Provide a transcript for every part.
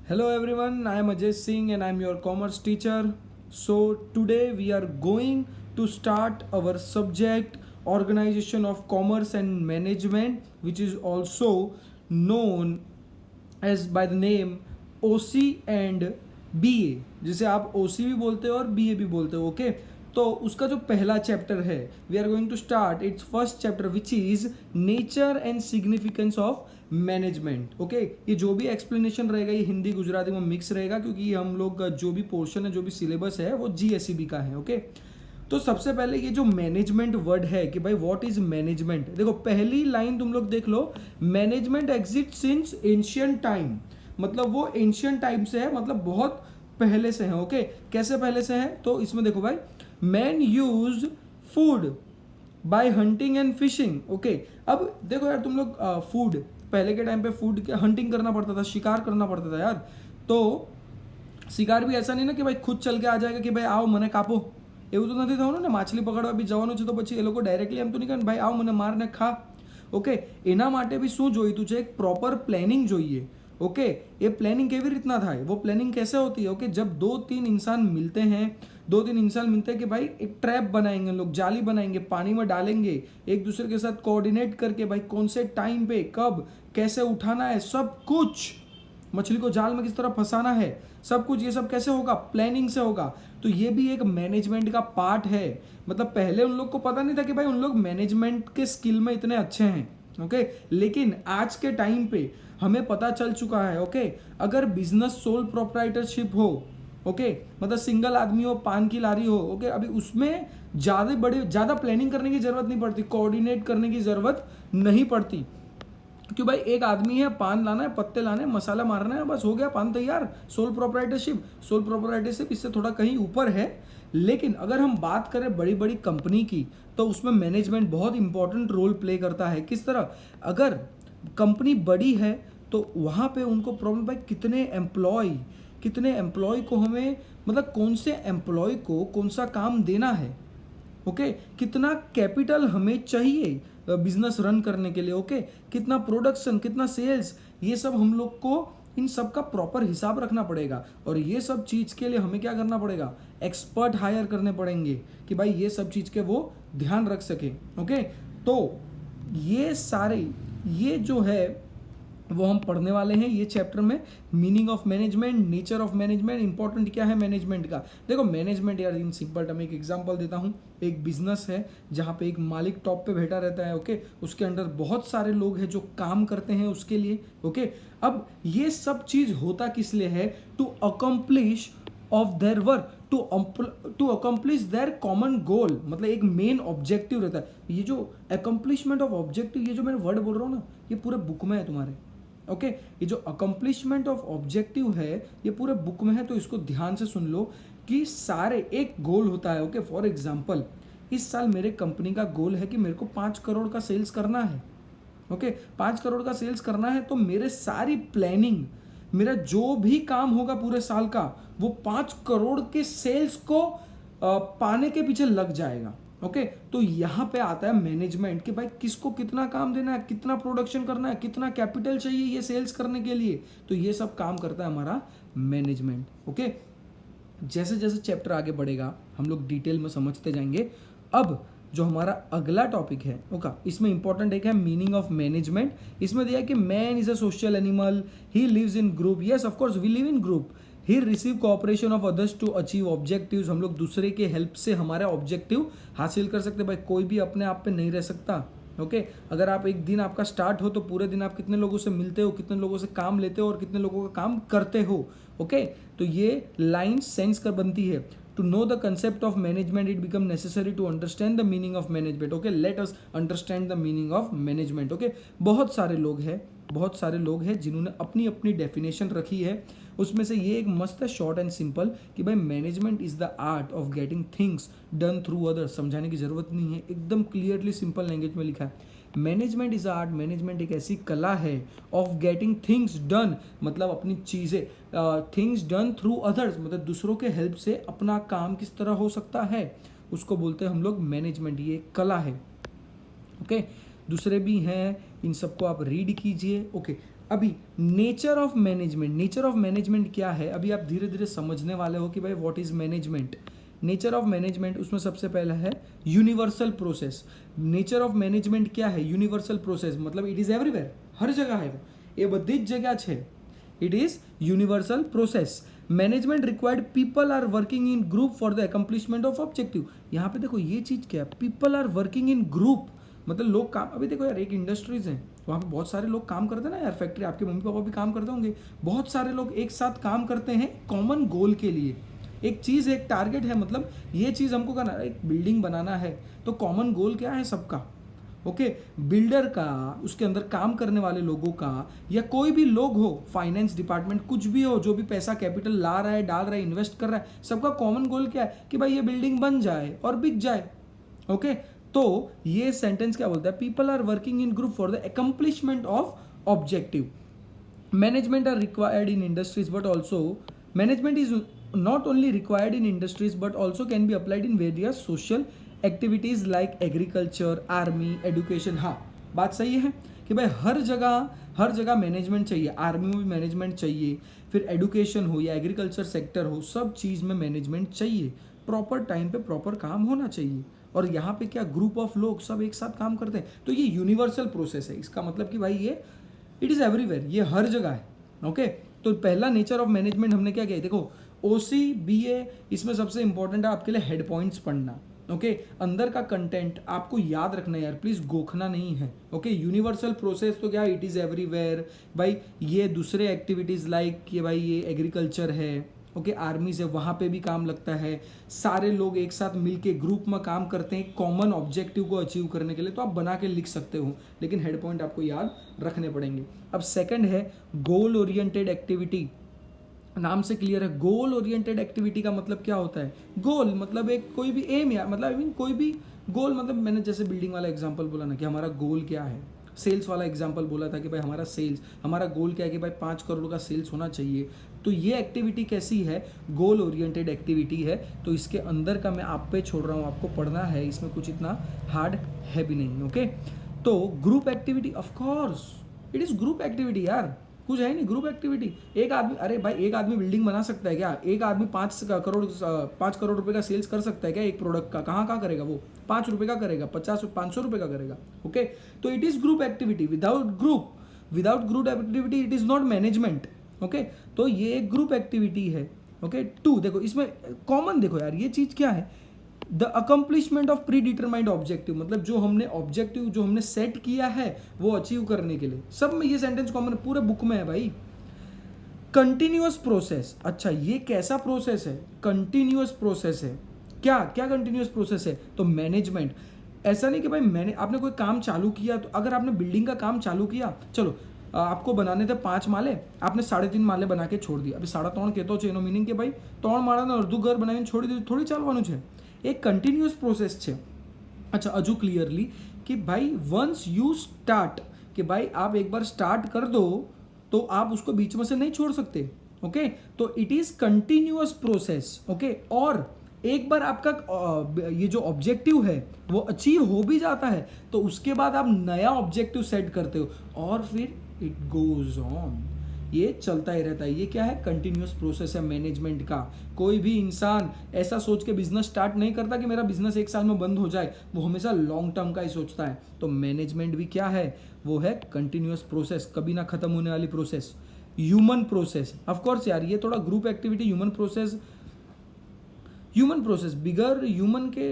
Hello everyone, I am Ajay Singh and I am your commerce teacher. So today we are going to start our subject Organization of Commerce and Management, which is also known as by the name OC and BA, जिसे आप OC भी बोलते हो और BA भी बोलते हो. Okay, तो उसका जो पहला चैप्टर है, we are going to start its first chapter which is nature and significance of management. Okay, ये जो भी एक्सप्लेनेशन रहेगा ये हिंदी गुजराती में मिक्स रहेगा, क्योंकि ये हम लोग जो भी पोर्शन है, जो भी सिलेबस है वो GSEB का है. ओके, तो सबसे पहले ये जो मैनेजमेंट वर्ड है कि भाई व्हाट इज मैनेजमेंट. देखो पहली लाइन तुम लोग देख लो, management exist since ancient time. मतलब वो एंशियंट टाइम से है, मतलब बहुत पहले से है. ओके, कैसे पहले से है, तो इसमें देखो भाई, man use food by hunting and fishing. Okay, अब देखो यार तुम लोग फूड, पहले के टाइम पे फूड के हंटिंग करना पड़ता था, शिकार करना पड़ता था यार. तो शिकार भी ऐसा नहीं ना कि भाई खुद चल के आ जाएगा कि भाई आओ મને કાપો, એવું તો નથી થવાનું ને. માછલી પકડવા બી જવાનું છે તો પછી એ લોકો ડાયરેક્ટલી એમ તો નહીં કહે ભાઈ આવો મને મારને ખા. ઓકે, એના માટે બી શું જોઈતું છે, એક પ્રોપર પ્લાનિંગ જોઈએ. ओके, ये प्लानिंग केवी રીતના થાય, वो प्लानिंग कैसे होती है. ओके, जब दो तीन इंसान मिलते हैं कि भाई एक ट्रैप बनाएंगे, लोग जाली बनाएंगे, पानी में डालेंगे, एक दूसरे के साथ कोऑर्डिनेट करके भाई कौन से टाइम पे कब कैसे उठाना है, सब कुछ, मछली को जाल में किस तरह फंसाना है, सब कुछ ये सब कैसे होगा, प्लानिंग से होगा. तो ये भी एक मैनेजमेंट का पार्ट है. मतलब पहले उन लोग को पता नहीं था कि भाई उन लोग मैनेजमेंट के स्किल में इतने अच्छे हैं. ओके, लेकिन आज के टाइम पे हमें पता चल चुका है. ओके, अगर बिजनेस सोल प्रोप्राइटरशिप हो, ओके, मतलब सिंगल आदमी हो, पान की लारी हो, ओके, अभी उसमें ज़्यादा प्लानिंग करने की जरूरत नहीं पड़ती, कोऑर्डिनेट करने की जरूरत नहीं पड़ती. क्यों भाई, एक आदमी है, पान लाना है, पत्ते लाने हैं, मसाला मारना है, बस हो गया, पान तैयार. सोल प्रोप्राइटरशिप इससे थोड़ा कहीं ऊपर है. लेकिन अगर हम बात करें बड़ी बड़ी कंपनी की, तो उसमें मैनेजमेंट बहुत इंपॉर्टेंट रोल प्ले करता है. किस तरह, अगर कंपनी बड़ी है तो वहाँ पे उनको प्रॉब्लम भाई कितने एम्प्लॉय को हमें, मतलब कौन से एम्प्लॉय को कौन सा काम देना है. ओके, कितना कैपिटल हमें चाहिए बिजनेस रन करने के लिए. ओके, कितना प्रोडक्शन, कितना सेल्स, ये सब हम लोग को इन सब का प्रॉपर हिसाब रखना पड़ेगा. और ये सब चीज़ के लिए हमें क्या करना पड़ेगा, एक्सपर्ट हायर करने पड़ेंगे कि भाई ये सब चीज़ के वो ध्यान रख सके. ओके, तो ये सारे, ये जो है वो हम पढ़ने वाले हैं ये चैप्टर में. Meaning of management, nature of management, important क्या है मैनेजमेंट का. देखो मैनेजमेंट यार इन सिंपल टर्म, एक एग्जांपल देता हूँ. एक बिजनेस है जहाँ पे एक मालिक टॉप पे बैठा रहता है. ओके, उसके अंडर बहुत सारे लोग हैं जो काम करते हैं उसके लिए. ओके, अब ये सब चीज़ होता किस लिए है, to accomplish of their work, to accomplish their common goal. मतलब एक मेन ऑब्जेक्टिव रहता है. ये जो अकम्प्लिशमेंट ऑफ ऑब्जेक्टिव, ये जो मैं वर्ड बोल रहा हूँ ना, ये पूरे बुक में है तुम्हारे. ओके, ये जो अकम्प्लिशमेंट ऑफ ऑब्जेक्टिव है ये पूरे बुक में है, तो इसको ध्यान से सुन लो कि सारे एक गोल होता है. ओके, फॉर एग्जांपल इस साल मेरे कंपनी का गोल है कि मेरे को 5 करोड़ का सेल्स करना है. ओके, 5 करोड़ का सेल्स करना है, तो मेरे सारी प्लानिंग, मेरा जो भी काम होगा पूरे साल का, वो 5 करोड़ के सेल्स को पाने के पीछे लग जाएगा. ओके, तो यहाँ पे आता है मैनेजमेंट कि भाई किसको कितना काम देना है, कितना प्रोडक्शन करना है, कितना कैपिटल चाहिए ये सेल्स करने के लिए. तो ये सब काम करता है हमारा मैनेजमेंट. ओके, जैसे जैसे चैप्टर आगे बढ़ेगा हम लोग डिटेल में समझते जाएंगे. अब जो हमारा अगला टॉपिक है, ओके, इसमें इंपॉर्टेंट एक है मीनिंग ऑफ मैनेजमेंट. इसमें दिया है कि man is a social animal, he lives in group. Yes of course we live in group. He receive cooperation of others to achieve objectives. हम लोग दूसरे के हेल्प से हमारे ऑब्जेक्टिव हासिल कर सकते. भाई कोई भी अपने आप पे नहीं रह सकता. ओके, अगर आप एक दिन आपका स्टार्ट हो तो पूरे दिन आप कितने लोगों से मिलते हो, कितने लोगों से काम लेते हो और कितने लोगों का काम करते हो. ओके, तो ये लाइन सेंस कर बनती है. To know the concept of management it become necessary to understand the meaning of management. Okay, let us understand the meaning of management. Okay, बहुत सारे लोग हैं जिन्होंने अपनी अपनी डेफिनेशन रखी है. उसमें से ये एक मस्त है, शॉर्ट एंड सिंपल, कि भाई management is the art of getting things done through others. समझाने की जरूरत नहीं है, एकदम क्लियरली सिंपल लैंग्वेज में लिखा है. मैनेजमेंट इज आर्ट, मैनेजमेंट एक ऐसी कला है ऑफ गेटिंग थिंग्स डन, मतलब अपनी चीज़ें, थिंग्स डन थ्रू अदर्स, मतलब दूसरों के हेल्प से अपना काम किस तरह हो सकता है, उसको बोलते हैं हम लोग मैनेजमेंट. ये एक कला है. ओके, दूसरे भी हैं, इन सबको आप रीड कीजिए. ओके, अभी नेचर ऑफ मैनेजमेंट क्या है, अभी आप धीरे धीरे समझने वाले हो कि भाई what is management. Nature of management, उसमें सबसे पहला है universal process. Nature of management क्या है, यूनिवर्सल प्रोसेस, मतलब इट इज एवरीवेयर, हर जगह है वो, ये बધી જ जगह છે। It is universal process. Management required people are working in group for the accomplishment of objective. यहाँ पे देखो ये चीज क्या है, people are working in group, मतलब लोग काम, अभी देखो यार एक इंडस्ट्रीज है, वहाँ पे बहुत सारे लोग काम करते हैं ना यार, फैक्ट्री, आपके मम्मी पापा भी काम करते होंगे, बहुत सारे लोग एक साथ काम करते हैं कॉमन गोल के लिए। एक चीज़, एक टारगेट है, मतलब ये चीज़ हमको करना है, एक बिल्डिंग बनाना है, तो कॉमन गोल क्या है सबका, ओके, बिल्डर का, उसके अंदर काम करने वाले लोगों का, या कोई भी लोग हो, फाइनेंस डिपार्टमेंट, कुछ भी हो, जो भी पैसा कैपिटल ला रहा है, डाल रहा है, इन्वेस्ट कर रहा है, सबका कॉमन गोल क्या है कि भाई ये बिल्डिंग बन जाए और बिक जाए, ओके। तो ये सेंटेंस क्या बोलता है, people are working in group for the accomplishment of objective. Management are required in industries but also, management is not only required in industries but also can be applied in various social activities like agriculture, army, education। हाँ, बात सही है कि भाई हर जगह management चाहिए, army में भी मैनेजमेंट चाहिए, फिर एडुकेशन हो या एग्रीकल्चर सेक्टर हो, सब चीज़ में मैनेजमेंट चाहिए, प्रॉपर टाइम पे प्रॉपर काम होना चाहिए। और यहाँ पे क्या, ग्रुप ऑफ लोग सब एक साथ काम करते हैं, तो ये यूनिवर्सल प्रोसेस है। इसका मतलब कि भाई ये इट इज़ एवरीवेयर, ये हर जगह है, ओके। तो पहला नेचर ऑफ मैनेजमेंट हमने क्या किया, देखो ओसी बीए, इसमें सबसे इंपॉर्टेंट है आपके लिए हेड पॉइंट्स पढ़ना, ओके। अंदर का कंटेंट आपको याद रखना है यार, प्लीज गोखना नहीं है, ओके। यूनिवर्सल प्रोसेस तो क्या, इट इज एवरीवेयर भाई, ये दूसरे एक्टिविटीज लाइक कि भाई ये एग्रीकल्चर है, ओके, आर्मी से वहाँ पे भी काम लगता है, सारे लोग एक साथ मिलके ग्रुप में काम करते हैं कॉमन ऑब्जेक्टिव को अचीव करने के लिए, तो आप बना के लिख सकते हो, लेकिन हेड पॉइंट आपको याद रखने पड़ेंगे। अब सेकंड है गोल ओरिएंटेड एक्टिविटी। नाम से क्लियर है, गोल ओरिएंटेड एक्टिविटी का मतलब क्या होता है, गोल मतलब एक कोई भी एम, या मतलब आई मीन कोई भी गोल, मतलब मैंने जैसे बिल्डिंग वाला एग्जांपल बोला ना कि हमारा गोल क्या है, सेल्स वाला एग्जांपल बोला था कि भाई हमारा सेल्स, हमारा गोल क्या है कि भाई 5 करोड़ का सेल्स होना चाहिए, तो ये एक्टिविटी कैसी है, गोल ओरिएंटेड एक्टिविटी है। तो इसके अंदर का मैं आप पे छोड़ रहा हूँ, आपको पढ़ना है, इसमें कुछ इतना हार्ड है भी नहीं, ओके। तो group activity, of course it is group activity यार, कुछ है नहीं, ग्रुप एक्टिविटी। एक आदमी, अरे भाई एक आदमी बिल्डिंग बना सकता है क्या, एक आदमी 5 करोड़ रुपए का सेल्स कर सकता है क्या एक प्रोडक्ट का, कहाँ करेगा वो, 5 रुपए का करेगा, 500 रुपए का करेगा, ओके। तो it is group activity, without group activity it is not management, okay. तो ये एक ग्रुप एक्टिविटी है, ओके। 2 देखो इसमें कॉमन, देखो यार ये चीज क्या है, the accomplishment of pre determined objective, मतलब जो हमने ऑब्जेक्टिव जो हमने सेट किया है वो अचीव करने के लिए, सब में ये सेंटेंस कॉमन है, पूरे बुक में है भाई। कंटिन्यूअस प्रोसेस, अच्छा ये कैसा प्रोसेस है, कंटिन्यूअस प्रोसेस है, क्या क्या कंटिन्यूअस प्रोसेस है, तो मैनेजमेंट। ऐसा नहीं कि भाई आपने कोई काम चालू किया, तो अगर आपने बिल्डिंग का काम चालू किया, चलो आपको बनाने थे 5 माले, आपने 3.5 माले बना के छोड़ दिया, अभी 3.5 कहते हो, मीनिंग के भाई 3 माला ने अर्धु घर बनाવીને છોડી દીધું, થોડી ચાલવાનું છે, एक कंटिन्यूअस प्रोसेस છે। अच्छा अजू क्लियरली कि भाई वंस यू स्टार्ट, कि भाई आप एक बार स्टार्ट कर दो तो आप उसको बीच में से नहीं छोड़ सकते, ओके। तो it is continuous process, okay. और एक बार आपका ये जो ऑब्जेक्टिव है वो अचीव हो भी जाता है, तो उसके बाद आप नया ऑब्जेक्टिव सेट करते हो और फिर इट गोज ऑन, ये चलता ही रहता है। ये क्या है, कंटिन्यूअस प्रोसेस है मैनेजमेंट का। कोई भी इंसान ऐसा सोच के बिजनेस स्टार्ट नहीं करता कि मेरा बिजनेस 1 साल में बंद हो जाए, वो हमेशा लॉन्ग टर्म का ही सोचता है। तो मैनेजमेंट भी क्या है, वो है कंटिन्यूअस प्रोसेस, कभी ना खत्म होने वाली प्रोसेस। ह्यूमन प्रोसेस, ऑफकोर्स यार ये थोड़ा group activity, human process bigger human के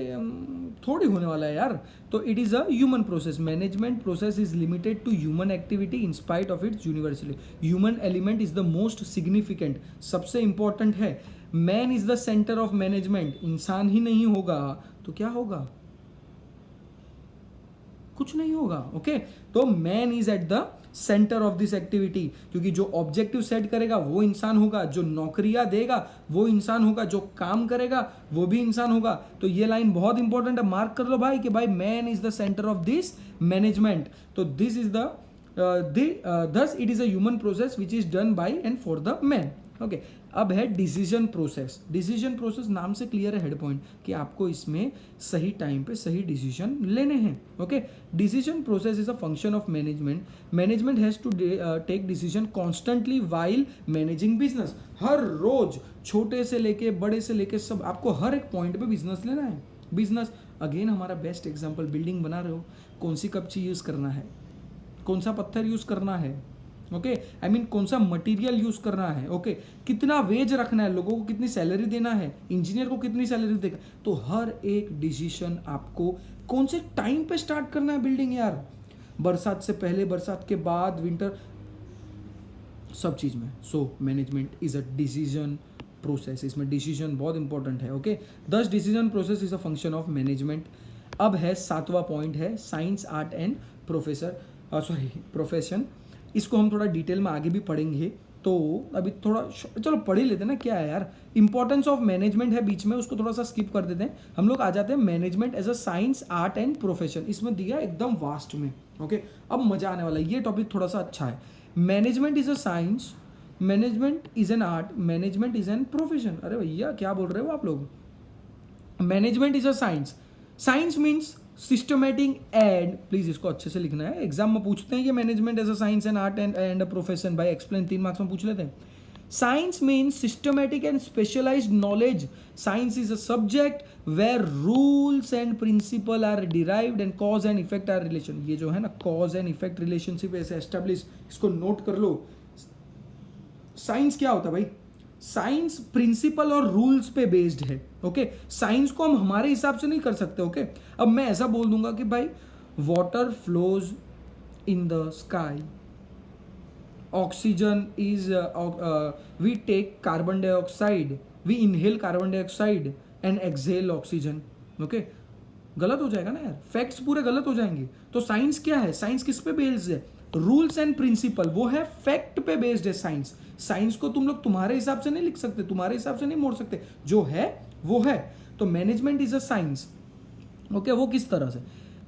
थोड़ी होने वाला है यार। तो it is a human process, management process is limited to human activity in spite of its universally. Human element is the most significant, सबसे इंपॉर्टेंट है। Man is the centre of management, इंसान ही नहीं होगा तो क्या होगा, कुछ नहीं होगा, ओके। तो man is at the centre of this activity, क्योंकि जो ऑब्जेक्टिव सेट करेगा वो इंसान होगा, जो नौकरियां देगा वो इंसान होगा, जो काम करेगा वो भी इंसान होगा। तो ये लाइन बहुत इंपॉर्टेंट है, मार्क कर लो भाई कि भाई man is the centre of this management. तो this is the thus it is a human process which is done by and for the man, okay अब है डिसीजन प्रोसेस। डिसीजन प्रोसेस नाम से क्लियर है हेड पॉइंट कि आपको इसमें सही टाइम पे सही डिसीजन लेने हैं। Okay decision process is a function of management. Management has to take decision constantly while managing business. हर रोज छोटे से लेके बड़े से लेके सब आपको हर एक पॉइंट पे बिजनेस लेना है। बिजनेस अगेन हमारा बेस्ट एग्जांपल, बिल्डिंग बना रहे हो, कौन सी कपची यूज़ करना है, कौन सा पत्थर यूज़ करना है, ओके आई मीन कौन सा मटेरियल यूज़ करना है, ओके कितना वेज रखना है, लोगों को कितनी सैलरी देना है, इंजीनियर को कितनी सैलरी देगा। तो हर एक डिसीजन आपको कौन से टाइम पे स्टार्ट करना है बिल्डिंग यार, बरसात से पहले, बरसात के बाद, विंटर, सब चीज़ में। So management is a decision process, इसमें डिसीजन बहुत इंपॉर्टेंट है। ओके दस decision process is a function of management. अब है 7वां पॉइंट है साइंस आर्ट एंड प्रोफेशन। इसको हम थोड़ा डिटेल में आगे भी पढ़ेंगे, तो अभी थोड़ा चलो पढ़ ही लेते हैं ना, क्या है यार। इंपॉर्टेंस ऑफ मैनेजमेंट है बीच में, उसको थोड़ा सा स्किप कर देते हैं। हम लोग आ जाते हैं management as a science art and profession. इसमें दिया एकदम वास्ट में। ओके अब मजा आने वाला है, ये टॉपिक थोड़ा सा अच्छा है। Management is a science, management is an art, management is N profession. अरे भैया क्या बोल रहे हो आप लोग। Management is a science, science means systematic and, please इसको अच्छे से लिखना है, एग्जाम में पूछते हैं कि management as a science and art and a profession, भाई एक्सप्लेन 3 मार्क्स में पूछ लेते हैं। Science means systematic and specialised knowledge. Science is a subject where rules and principle are derived and cause and effect are relation. ये जो है ना cause and effect relationship ऐसे एस्टेब्लिश, इसको नोट कर लो। साइंस क्या होता है भाई, साइंस प्रिंसिपल और रूल्स पे बेस्ड है। ओके साइंस को हम हमारे हिसाब से नहीं कर सकते। ओके अब मैं ऐसा बोल दूंगा कि भाई water flows in the sky, oxygen is we take carbon dioxide, we inhale carbon dioxide and exhale oxygen. Okay गलत हो जाएगा ना यार, फैक्ट्स पूरे गलत हो जाएंगे। तो साइंस क्या है, साइंस किस पे बेस्ड है, रूल्स एंड प्रिंसिपल, वो है फैक्ट पे बेस्ड है साइंस। साइंस को तुम लोग तुम्हारे हिसाब से नहीं लिख सकते, तुम्हारे हिसाब से नहीं मोड़ सकते, जो है वो है। तो management is a science. Okay वो किस तरह से,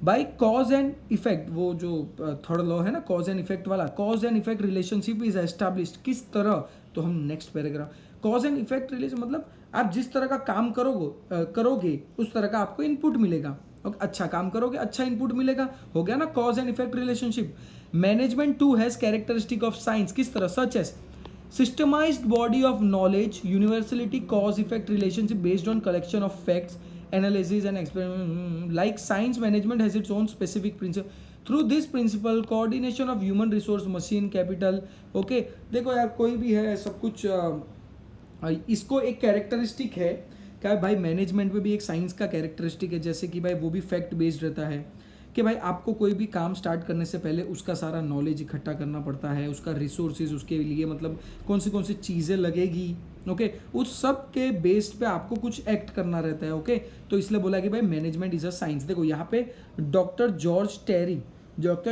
बाई कॉज एंड इफेक्ट, वो जो थर्ड लॉ है ना कॉज एंड इफेक्ट वाला, cause and effect relationship is established, किस तरह, तो हम next paragraph, cause and effect relation मतलब आप जिस तरह का काम करोगे उस तरह का आपको इनपुट मिलेगा। और अच्छा काम करोगे अच्छा इनपुट मिलेगा, हो गया ना cause and effect relationship. Management too has characteristic of science, किस तरह, such as systemized body of knowledge, universality, cause effect relationship based on collection of facts, analysis and experiment. Like science, management has its own specific principle. Through this principle, coordination of human resource, machine capital. Okay देखो यार कोई भी है सब कुछ इसको एक characteristic है क्या भाई, मैनेजमेंट में भी एक साइंस का कैरेक्टरिस्टिक है, जैसे कि भाई वो भी फैक्ट बेस्ड रहता है कि भाई आपको कोई भी काम स्टार्ट करने से पहले उसका सारा नॉलेज इकट्ठा करना पड़ता है, उसका रिसोर्सेज, उसके लिए मतलब कौन सी चीज़ें लगेगी। ओके उस सब के बेस्ड पे आपको कुछ एक्ट करना रहता है। ओके तो इसलिए बोला कि भाई मैनेजमेंट इज अ साइंस। देखो यहाँ पे डॉक्टर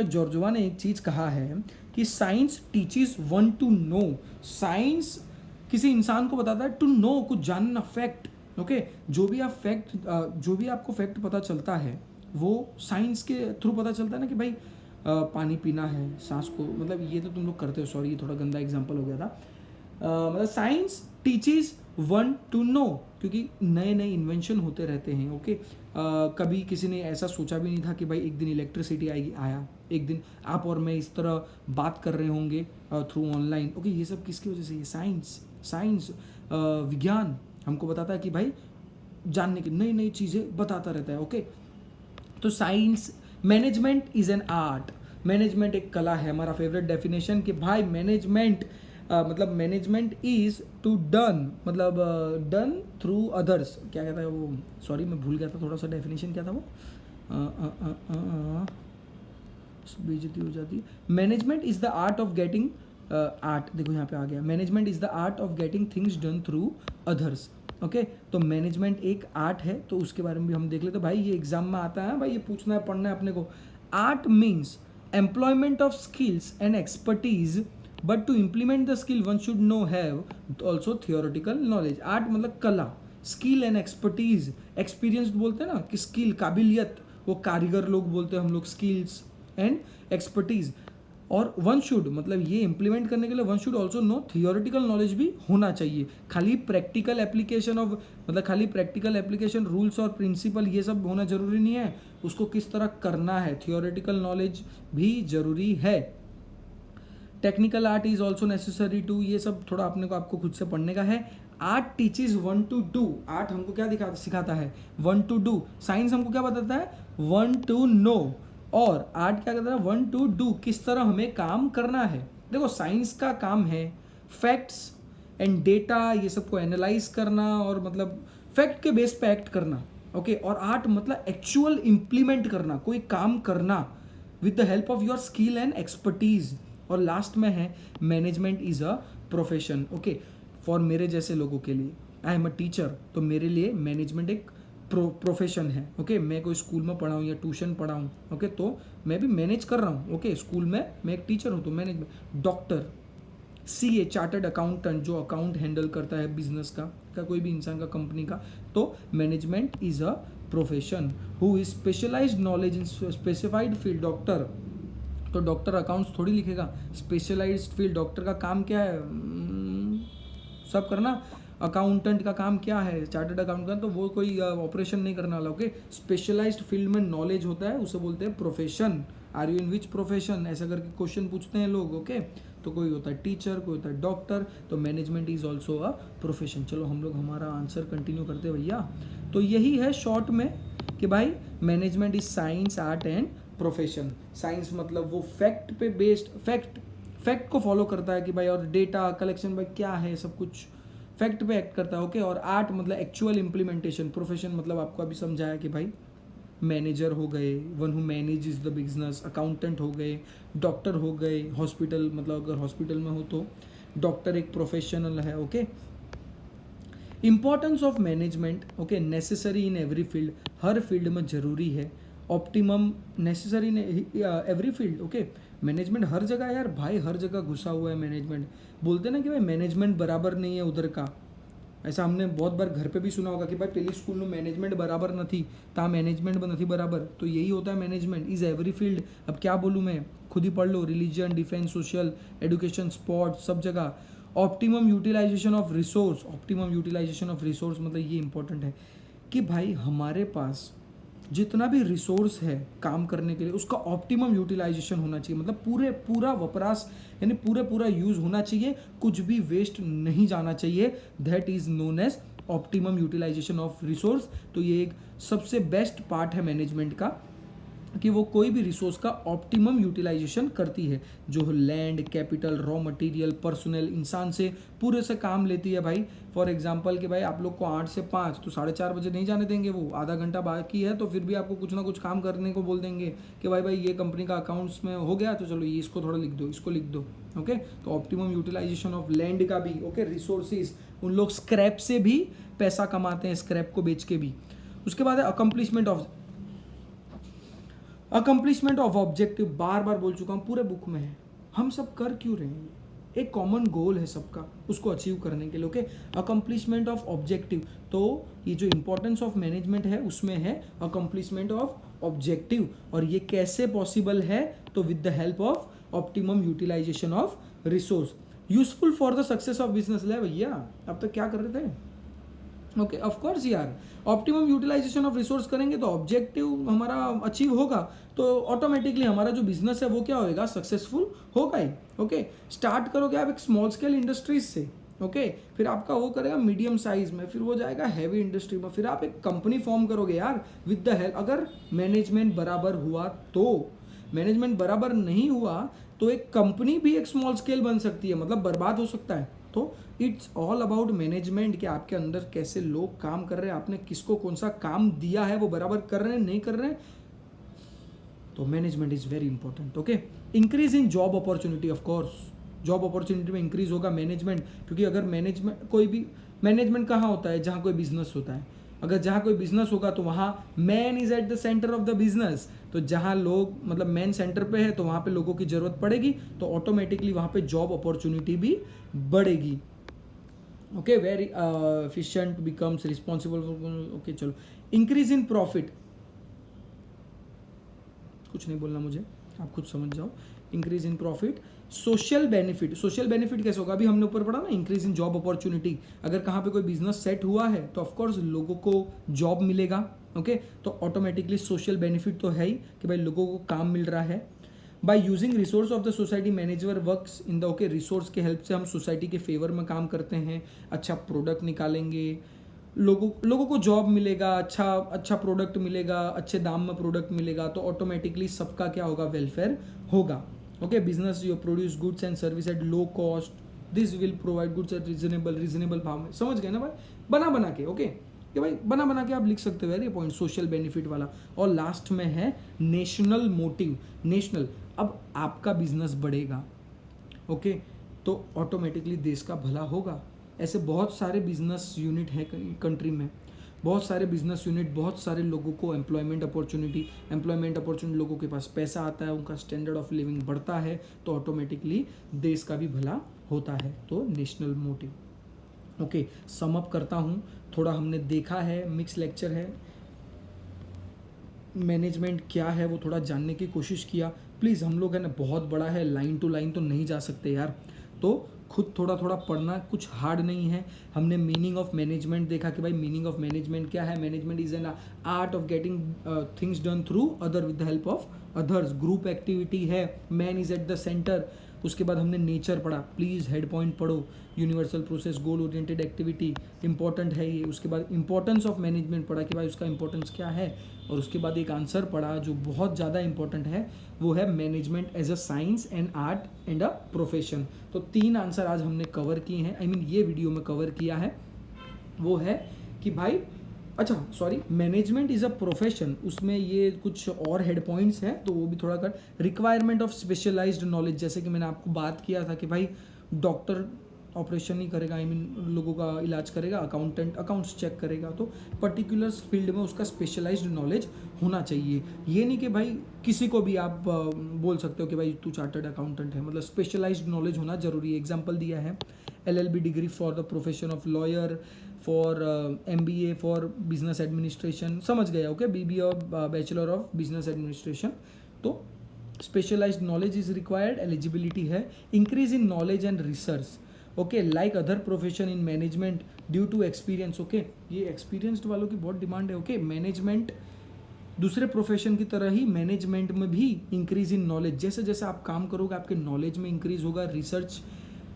जॉर्जवा ने एक चीज़ कहा है कि science teaches one to know. Science किसी इंसान को बताता है टू नो, कुछ जानना, फैक्ट। ओके जो भी आपको फैक्ट पता चलता है वो साइंस के थ्रू पता चलता है ना कि भाई पानी पीना है, सांस को, मतलब ये तो तुम लोग करते हो, सॉरी ये थोड़ा गंदा एग्जांपल हो गया था। मतलब science teaches one to know, क्योंकि नए नए इन्वेंशन होते रहते हैं। ओके कभी किसी ने ऐसा सोचा भी नहीं था कि भाई एक दिन इलेक्ट्रिसिटी आया, एक दिन आप और मैं इस तरह बात कर रहे होंगे थ्रू ऑनलाइन। ओके ये सब किसकी वजह से, ये साइंस विज्ञान हमको बताता है कि भाई जानने की नई नई चीज़ें बताता रहता है। ओके तो science, management is an art, management एक कला है। हमारा फेवरेट डेफिनेशन कि भाई मैनेजमेंट मतलब मैनेजमेंट इज टू डन, मतलब डन थ्रू अदर्स, क्या कहता है वो, सॉरी मैं भूल गया था थोड़ा सा डेफिनेशन क्या था वो, बेइज्जती हो जाती है। Management is the art of getting art, देखो यहाँ पे आ गया, management is the art of getting things done through others. Okay तो मैनेजमेंट एक आर्ट है, तो उसके बारे में भी हम देख लेते। भाई ये एग्जाम में आता है, भाई ये पूछना है, पढ़ना है अपने को। Art means employment of skills and expertise, but to implement the skill one should know have also theoretical knowledge. Art मतलब कला, स्किल एंड एक्सपर्टीज, एक्सपीरियंस्ड बोलते हैं ना कि स्किल काबिलियत, वो कारीगर लोग बोलते हैं हम लोग, स्किल्स एंड एक्सपर्टीज। और वन शुड मतलब ये इम्प्लीमेंट करने के लिए one should also know theoretical knowledge भी होना चाहिए। खाली प्रैक्टिकल एप्लीकेशन ऑफ मतलब खाली प्रैक्टिकल एप्लीकेशन रूल्स और प्रिंसिपल ये सब होना जरूरी नहीं है, उसको किस तरह करना है थियोरिटिकल नॉलेज भी जरूरी है। Technical art is also necessary to, ये सब थोड़ा अपने को आपको खुद से पढ़ने का है। Art teaches one two do, art हमको क्या सिखाता है, वन टू डू। साइंस हमको क्या बताता है, वन टू नो। और आर्ट क्या कहता है, वन टू डू, किस तरह हमें काम करना है। देखो साइंस का काम है फैक्ट्स एंड डेटा ये सबको एनालाइज करना और मतलब फैक्ट के बेस पे एक्ट करना, ओके। और आर्ट मतलब एक्चुअल इम्प्लीमेंट करना, कोई काम करना with the help of your skill and expertise. और लास्ट में है management is a profession, okay. For मेरे जैसे लोगों के लिए, आई एम अ टीचर, तो मेरे लिए मैनेजमेंट एक प्रोफेशन है, ओके। मैं कोई स्कूल में पढ़ाऊँ या ट्यूशन पढ़ाऊँ, ओके, तो मैं भी मैनेज कर रहा हूँ, ओके। स्कूल में मैं एक टीचर हूँ तो management. Doctor, CA chartered accountant जो अकाउंट हैंडल करता है बिजनेस का कोई भी इंसान का, कंपनी का, तो management is a profession who is specialised knowledge in specified field. Doctor, तो डॉक्टर अकाउंट्स थोड़ी लिखेगा, स्पेशलाइज्ड फील्ड। डॉक्टर का काम क्या है, सब करना। अकाउंटेंट का काम क्या है, चार्टर्ड अकाउंट का, तो वो कोई ऑपरेशन नहीं करने वाला, ओके। स्पेशलाइज्ड फील्ड में नॉलेज होता है, उसे बोलते हैं profession. Are you in which profession, ऐसा करके क्वेश्चन पूछते हैं लोग, ओके। तो कोई होता है टीचर, कोई होता है डॉक्टर, तो management is also a profession. चलो हम लोग हमारा आंसर कंटिन्यू करते हैं भैया। तो यही है शॉर्ट में कि भाई management is science, art and profession. Science मतलब वो फैक्ट पे बेस्ड, फैक्ट को फॉलो करता है कि भाई, और डेटा कलेक्शन भाई क्या है, सब कुछ फैक्ट पे एक्ट करता है, ओके। और आर्ट मतलब एक्चुअल इम्प्लीमेंटेशन। प्रोफेशन मतलब आपको अभी समझाया कि भाई मैनेजर हो गए, one who manage the business, accountant हो गए, डॉक्टर हो गए, हॉस्पिटल मतलब अगर हॉस्पिटल में हो तो डॉक्टर एक प्रोफेशनल है, okay. Importance of management, okay, necessary in every field, हर फील्ड में जरूरी है। Optimum necessary in every field, okay. Management हर जगह यार भाई, हर जगह घुसा हुआ है मैनेजमेंट। बोलते ना कि भाई मैनेजमेंट बराबर नहीं है उधर का, ऐसा हमने बहुत बार घर पे भी सुना होगा कि भाई पहली स्कूल में मैनेजमेंट बराबर नहीं ता मैनेजमेंट नहीं बराबर। तो यही होता है मैनेजमेंट इज एवरी फील्ड। अब क्या बोलूँ मैं, खुद ही पढ़ लो, religion, defence, social, education, sports, सब जगह। Optimum utilisation of resource, optimum utilisation of resource मतलब ये इंपॉर्टेंट है कि भाई हमारे पास जितना भी रिसोर्स है काम करने के लिए उसका ऑप्टिमम यूटिलाइजेशन होना चाहिए। मतलब पूरा वपराश यानी पूरा यूज होना चाहिए, कुछ भी वेस्ट नहीं जाना चाहिए। That is known as optimum utilisation of resource. तो ये एक सबसे बेस्ट पार्ट है मैनेजमेंट का कि वो कोई भी रिसोर्स का ऑप्टिमम यूटिलाइजेशन करती है, जो land, capital, raw material, personal, इंसान से पूरे से काम लेती है भाई। फॉर एग्जांपल कि भाई आप लोग को 8 से 5 तो 4:30 बजे नहीं जाने देंगे, वो आधा घंटा बाकी है तो फिर भी आपको कुछ ना कुछ काम करने को बोल देंगे कि भाई ये कंपनी का अकाउंट्स में हो गया तो चलो ये इसको थोड़ा लिख दो, इसको लिख दो, ओके। तो ऑप्टिमम यूटिलाइजेशन ऑफ लैंड का भी, ओके, रिसोर्सेज। उन लोग स्क्रैप से भी पैसा कमाते हैं, स्क्रैप को बेच के भी। उसके बाद है अकम्प्लिशमेंट ऑफ ऑब्जेक्टिव, बार बार बोल चुका हूँ, पूरे बुक में है। हम सब कर क्यों रहे हैं, एक कॉमन गोल है सबका, उसको अचीव करने के लिए, ओके। अकम्प्लिशमेंट ऑफ ऑब्जेक्टिव, तो ये जो इंपॉर्टेंस ऑफ मैनेजमेंट है उसमें है अकम्प्लिशमेंट ऑफ ऑब्जेक्टिव। और ये कैसे पॉसिबल है, तो with the help of optimum utilisation of resource. Useful for the success of business. ले भैया अब तक क्या कर रहे थे, ओके, ऑफ कोर्स यार, ऑप्टिमम यूटिलाइजेशन ऑफ रिसोर्स करेंगे तो ऑब्जेक्टिव हमारा अचीव होगा, तो ऑटोमेटिकली हमारा जो बिजनेस है वो क्या होएगा, सक्सेसफुल होगा ही, ओके। स्टार्ट करोगे आप एक स्मॉल स्केल इंडस्ट्रीज से, ओके, फिर आपका वो करेगा मीडियम साइज में, फिर वो जाएगा हैवी इंडस्ट्री में, फिर आप एक कंपनी फॉर्म करोगे यार विद द हेल्प, अगर मैनेजमेंट बराबर हुआ तो। मैनेजमेंट बराबर नहीं हुआ तो एक कंपनी भी एक स्मॉल स्केल बन सकती है, मतलब बर्बाद हो सकता है। तो इट्स ऑल अबाउट मैनेजमेंट, कि आपके अंदर कैसे लोग काम कर रहे हैं, आपने किसको कौन सा काम दिया है, वो बराबर कर रहे हैं नहीं कर रहे हैं, तो management is very important, okay. Increase in job opportunity, of course job opportunity में इंक्रीज होगा मैनेजमेंट, क्योंकि अगर मैनेजमेंट कोई भी मैनेजमेंट कहाँ होता है, जहाँ कोई बिजनेस होता है। अगर जहाँ कोई बिजनेस होगा तो वहाँ man is at the centre of the business, तो जहाँ लोग मतलब मैन सेंटर पे है तो वहाँ पे लोगों की जरूरत पड़ेगी, तो ऑटोमेटिकली वहाँ पे जॉब अपॉर्चुनिटी भी बढ़ेगी, okay. Very efficient becomes responsible, okay. चलो, इंक्रीज इन प्रॉफिट, कुछ नहीं बोलना मुझे, आप खुद समझ जाओ। Increase in profit. Social benefit कैसे होगा, अभी हमने ऊपर पढ़ा ना, इंक्रीज इन जॉब अपॉर्चुनिटी। अगर कहाँ पे कोई बिजनेस सेट हुआ है तो ऑफकोर्स लोगों को जॉब मिलेगा, ओके तो ऑटोमेटिकली सोशल बेनिफिट तो है ही कि भाई लोगों को काम मिल रहा है। By using resource of the society manager works in the, okay resource के हेल्प से हम सोसाइटी के फेवर में काम करते हैं, अच्छा प्रोडक्ट निकालेंगे, लोगों को जॉब मिलेगा, अच्छा प्रोडक्ट मिलेगा, अच्छे दाम में प्रोडक्ट मिलेगा, तो ऑटोमेटिकली सबका क्या होगा, वेलफेयर होगा। Okay business you produce goods and service at low cost, this will provide goods at reasonable भाव में। समझ गए ना भाई, बना के, ओके कि भाई बना के आप लिख सकते हो यार ये पॉइंट, सोशल बेनिफिट वाला। और लास्ट में है नेशनल मोटिव। नेशनल, अब आपका बिजनेस बढ़ेगा, ओके तो ऑटोमेटिकली देश का भला होगा। ऐसे बहुत सारे बिजनेस यूनिट हैं कंट्री में, बहुत सारे बिजनेस यूनिट, बहुत सारे लोगों को एम्प्लॉयमेंट अपॉर्चुनिटी लोगों के पास पैसा आता है, उनका स्टैंडर्ड ऑफ लिविंग बढ़ता है, तो ऑटोमेटिकली देश का भी भला होता है। तो national motive. Okay sum up करता हूँ, थोड़ा हमने देखा है, मिक्स लेक्चर है, मैनेजमेंट क्या है वो थोड़ा जानने की कोशिश किया। प्लीज़ हम लोग है ना, बहुत बड़ा है, लाइन टू लाइन तो नहीं जा सकते यार, तो खुद थोड़ा थोड़ा पढ़ना, कुछ हार्ड नहीं है। हमने मीनिंग ऑफ मैनेजमेंट देखा कि भाई मीनिंग ऑफ मैनेजमेंट क्या है, management is an art of getting things done through other with the help of others, group activity है, man is at the centre. उसके बाद हमने नेचर पढ़ा, प्लीज़ हेड पॉइंट पढ़ो, universal process, goal oriented activity important है ये। उसके बाद इंपॉर्टेंस ऑफ मैनेजमेंट पढ़ा कि भाई उसका इंपॉर्टेंस क्या है, और उसके बाद एक आंसर पढ़ा जो बहुत ज़्यादा इंपॉर्टेंट है, वो है management as a science and art and a profession. तो 3 आंसर आज हमने कवर किए हैं, आई मीन ये वीडियो में कवर किया है। वो है कि भाई अच्छा sorry, management is a profession, उसमें ये कुछ और हेड पॉइंट्स हैं तो वो भी थोड़ा कर। रिक्वायरमेंट ऑफ स्पेशलाइज्ड नॉलेज, जैसे कि मैंने आपको बात किया था कि भाई डॉक्टर ऑपरेशन नहीं करेगा, आई मीन लोगों का इलाज करेगा, अकाउंटेंट अकाउंट्स चेक करेगा, तो पर्टिकुलर फील्ड में उसका स्पेशलाइज्ड नॉलेज होना चाहिए। ये नहीं कि भाई किसी को भी आप बोल सकते हो कि भाई तू चार्टर्ड अकाउंटेंट है, मतलब स्पेशलाइज्ड नॉलेज होना जरूरी है। एग्जाम्पल दिया है LLB degree for the profession of lawyer, for MBA for business administration, समझ गया, ओके BBA और बैचलर ऑफ बिजनेस एडमिनिस्ट्रेशन। तो specialised knowledge is required, eligibility है। Increase in knowledge and research, okay like other profession in management due to experience, okay ये experienced वालों की बहुत demand है। ओके मैनेजमेंट दूसरे प्रोफेशन की तरह ही मैनेजमेंट में भी इंक्रीज इन नॉलेज, जैसे जैसे आप काम करोगे आपके नॉलेज में इंक्रीज होगा, रिसर्च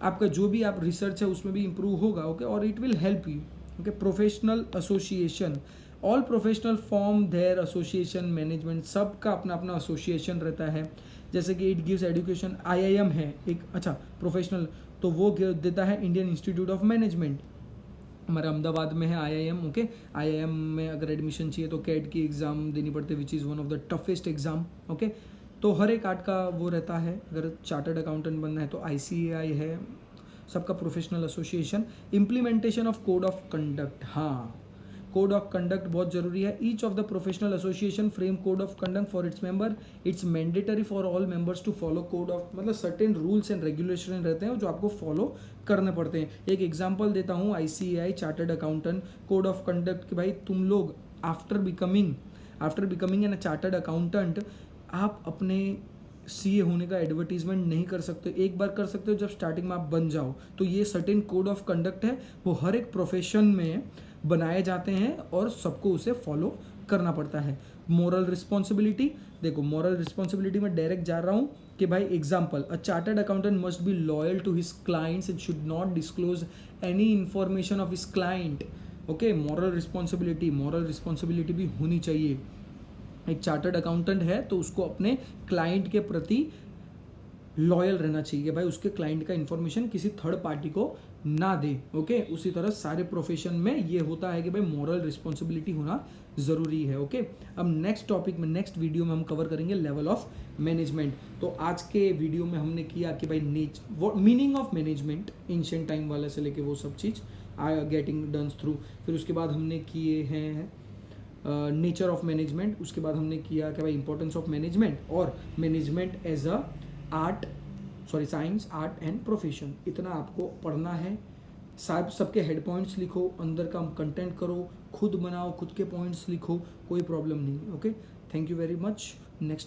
आपका जो भी आप रिसर्च है उसमें भी इंप्रूव होगा, ओके और it will help you. Okay professional association, all professional form their association, management सबका अपना अपना एसोसिएशन रहता है, जैसे कि इट गिव्स एजुकेशन। IIM है एक अच्छा प्रोफेशनल, तो वो देता है इंडियन इंस्टीट्यूट ऑफ मैनेजमेंट, हमारे अहमदाबाद में है IIM। ओके IIM में अगर एडमिशन चाहिए तो कैट की एग्ज़ाम देनी पड़ती है, which is one of the toughest exam. Okay तो हर एक आर्ट का वो रहता है, अगर चार्टर्ड अकाउंटेंट बनना है तो ICAI है, सबका professional association. Implementation of code of conduct, हाँ कोड ऑफ कंडक्ट बहुत जरूरी है। Each of the professional association frame code of conduct for its member, it's mandatory for all members to follow code of, मतलब certain rules and regulation रहते हैं जो आपको follow करने पड़ते हैं। एक एग्जांपल देता हूँ, ICAI chartered accountant code of conduct कि भाई तुम लोग after becoming an chartered accountant आप अपने CA होने का एडवर्टीजमेंट नहीं कर सकते, एक बार कर सकते हो जब स्टार्टिंग में आप बन जाओ। तो ये सर्टेन कोड ऑफ कंडक्ट है, वो हर एक प्रोफेशन में बनाए जाते हैं और सबको उसे फॉलो करना पड़ता है। मोरल रिस्पॉन्सिबिलिटी, देखो मोरल रिस्पॉन्सिबिलिटी में डायरेक्ट जा रहा हूँ कि भाई example, a chartered accountant must be loyal to his clients and should not disclose any information of his client. Okay moral responsibility भी होनी चाहिए। एक चार्टर्ड अकाउंटेंट है तो उसको अपने क्लाइंट के प्रति लॉयल रहना चाहिए कि भाई उसके क्लाइंट का इन्फॉर्मेशन किसी थर्ड पार्टी को ना दे। ओके उसी तरह सारे प्रोफेशन में ये होता है कि भाई मॉरल रिस्पॉन्सिबिलिटी होना ज़रूरी है। ओके अब नेक्स्ट टॉपिक में, नेक्स्ट वीडियो में हम कवर करेंगे लेवल ऑफ मैनेजमेंट। तो आज के वीडियो में हमने किया कि भाई meaning of management, ancient time वाले से लेके वो सब चीज़ गेटिंग डन थ्रू। फिर उसके बाद हमने किए हैं नेचर ऑफ मैनेजमेंट, उसके बाद हमने किया कि भाई इंपॉर्टेंस ऑफ मैनेजमेंट और management as a science art and profession. इतना आपको पढ़ना है, सबके हेड पॉइंट्स लिखो, अंदर का कंटेंट करो, खुद बनाओ, खुद के पॉइंट्स लिखो, कोई प्रॉब्लम नहीं। Okay thank you very much. Next